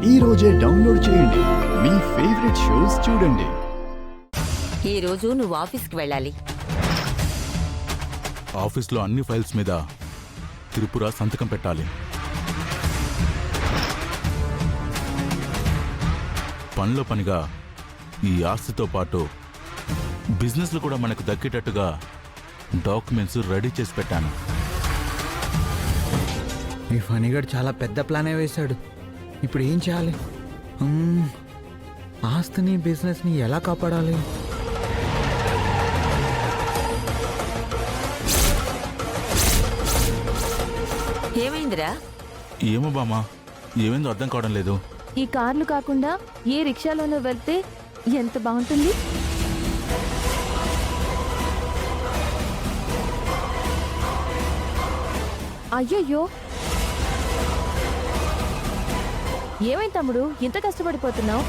ఈ రోజే డౌన్లోడ్ చేయండి. మీ ఫేవరెట్ షోస్ చూడండి. ఈ రోజు నువ్వు ఆఫీస్కి వెళ్ళాలి. ఆఫీస్లో అన్ని ఫైల్స్ మీద త్రిపుర సంతకం పెట్టాలి. పనిలో పనిగా ఈ ఆస్తితో పాటు బిజినెస్లు కూడా మనకు దక్కేటట్టుగా డాక్యుమెంట్స్ రెడీ చేసి పెట్టాను. ఈ ఫణిగాడు చాలా పెద్ద ప్లానే వేశాడు. ఇప్పుడు ఏం చేయాలి? ఆస్తిని బిజినెస్ని ఎలా కాపాడాలి? ఏమైందిరా? ఏమో బామా, ఏమైందో అర్థం కావడం లేదు. ఈ కార్లు కాకుండా ఏ రిక్షాలోనో వెళ్తే ఎంత బాగుంటుంది. అయ్యయ్యో, ఏమైంది తమ్ముడు, ఇంత కష్టపడిపోతున్నావు?